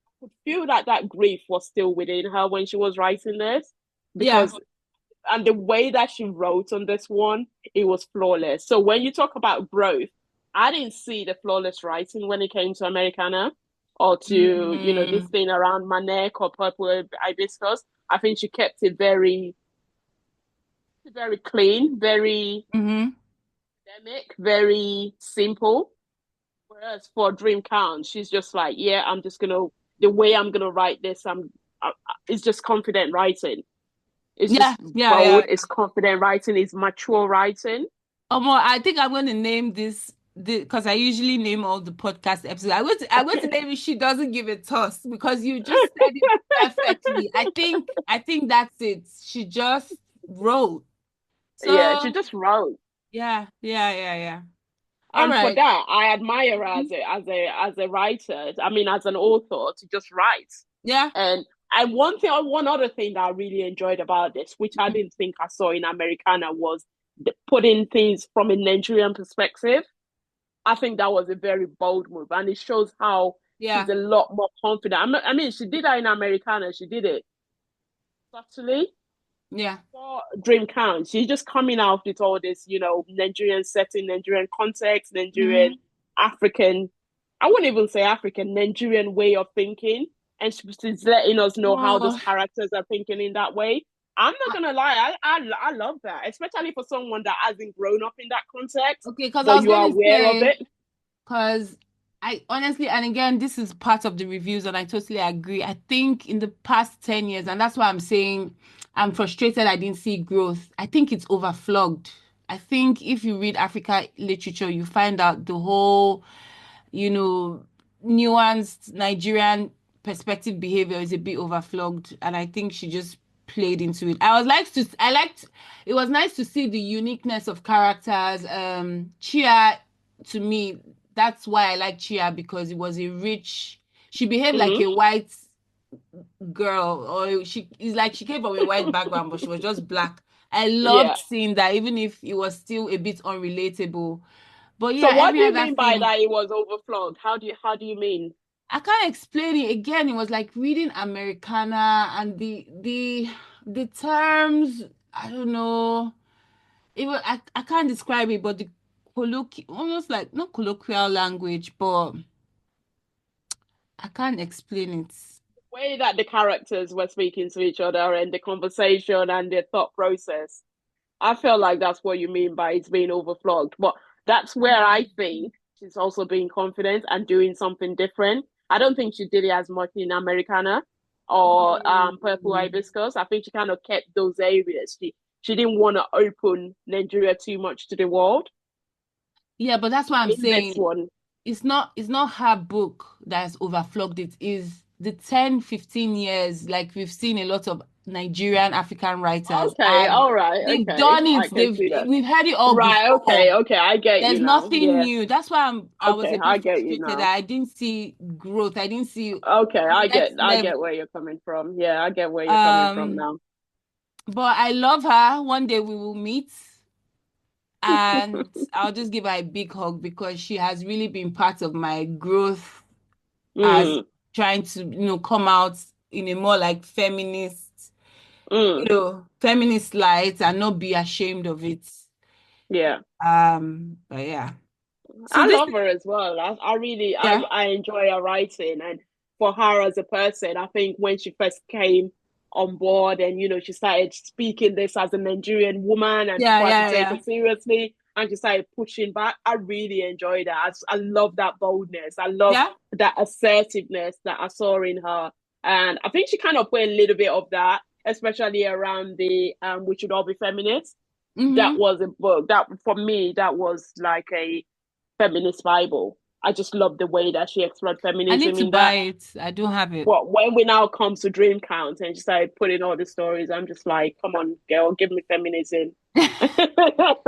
I could feel that grief was still within her when she was writing this, yeah, because and the way that she wrote on this one, it was flawless. So when you talk about growth, I didn't see the flawless writing when it came to Americana, or to this mm, thing around my neck or purple hibiscus. I think she kept it very, very clean, very hmm, academic, very simple. Whereas for Dreamcount, she's just like, yeah, I'm just gonna the way I'm gonna write this. It's just confident writing. It's Yeah, just yeah, yeah. bold. It's confident writing. It's mature writing. I think I'm going to name this because I usually name all the podcast episodes. I'm going to name it "She Doesn't Give a Toss" because you just said it perfectly. I think that's it. She just wrote. Yeah, she So just wrote. yeah, yeah, yeah, yeah. All And for right. that, I admire her as a writer. I mean, as an author, to just write. Yeah. And one other thing that I really enjoyed about this, which I didn't think I saw in Americana, was putting things from a Nigerian perspective. I think that was a very bold move, and it shows how Yeah. she's a lot more confident. I mean, she did that in Americana. She did it subtly. Yeah. For Dreamcount, she's just coming out with all this, Nigerian setting, Nigerian context, Nigerian Hmm. African. I wouldn't even say African, Nigerian way of thinking, and she's letting us know how those Oh, characters are thinking in that way. I'm not gonna lie, I love that, especially for someone that hasn't grown up in that context, okay, because I but was you are going to aware of say, it. because I honestly, and again, this is part of the reviews, and I totally agree. I think in the past 10 years, and that's why I'm saying I'm frustrated I didn't see growth. I think it's overflogged. I think if you read Africa literature, you find out the whole, you know, nuanced Nigerian perspective behavior is a bit overflogged. And I think she just played into it. It was nice to see the uniqueness of characters. Chia, to me, that's why I like Chia because it was she behaved like Mm-hmm. a white girl, or it's like she came from a white background, but she was just black. I loved Yeah. seeing that, even if it was still a bit unrelatable. But So yeah, what every do you other mean by thing, that it was overflowed? How do you mean? I can't explain it. Again, it was like reading Americana and the terms, I don't know. I can't describe it, but the almost like not colloquial language, but I can't explain it. Way that the characters were speaking to each other and the conversation and their thought process. I feel like that's what you mean by it's being overflogged. But that's where I think she's also being confident and doing something different. I don't think she did it as much in Americana or Purple Mm. Hibiscus. I think she kind of kept those areas. She didn't want to open Nigeria too much to the world. Yeah, but that's what I'm In this saying. one, It's not her book that's overflogged. It is the 10, 15 years, like we've seen a lot of Nigerian African writers, okay, and all right, they've okay, done I it. can see that. We've heard it all Right, before. okay, I get you There's now. nothing Yeah, new. That's why I was okay, a I bit get you frustrated now. that I didn't see growth. I didn't see Okay, I get next I get level. where you're coming from. Yeah, I get where you're coming from Um, now. but I love her. One day we will meet. And I'll just give her a big hug because she has really been part of my growth as Mm, trying to, come out in a more like mm, feminist light and not be ashamed of it. yeah. But yeah. So I this love is, her as well. I really yeah, I enjoy her writing, and for her as a person, I think when she first came on board and she started speaking this as a Nigerian woman and yeah, people had to yeah, take yeah. her seriously and she started pushing back. I really enjoyed that. I love that boldness. I love Yeah. that assertiveness that I saw in her. And I think she kind of put a little bit of that, especially around the We Should All Be Feminists. That Mm-hmm. was a book that for me that was like a feminist Bible. I just love the way that she explored I need feminism to in buy that. it. I don't have it. But when we now come to Dreamcount and she started putting all the stories, I'm just like, come on, girl, give me feminism.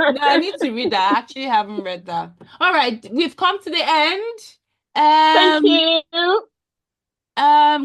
No, I need to read that. I actually haven't read that. All right, we've come to the end. Thank Um, you.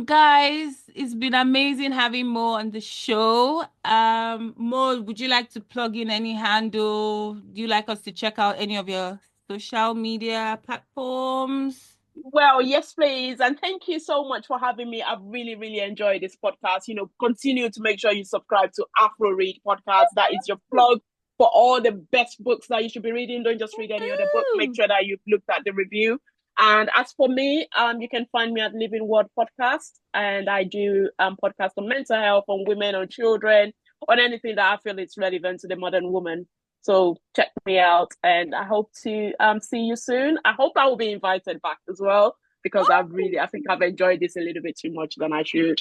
Guys, it's been amazing having Mo on the show. Mo, would you like to plug in any handle? Do you like us to check out any of your social media platforms? Well, yes, please. And thank you so much for having me. I've really, really enjoyed this podcast. Continue to make sure you subscribe to AfroRead Podcast. That is your plug for all the best books that you should be reading. Don't just read any other book. Make Woohoo! sure that you've looked at the review. And as for me, you can find me at Living Word Podcast. And I do podcasts on mental health, on women, on children, on anything that I feel is relevant to the modern woman. So check me out, and I hope to see you soon. I hope I will be invited back as well, because I think I've enjoyed this a little bit too much than I should.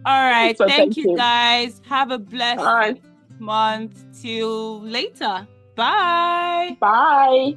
All right. So thank you guys. Have a blessed All right. month. Till later. Bye. Bye.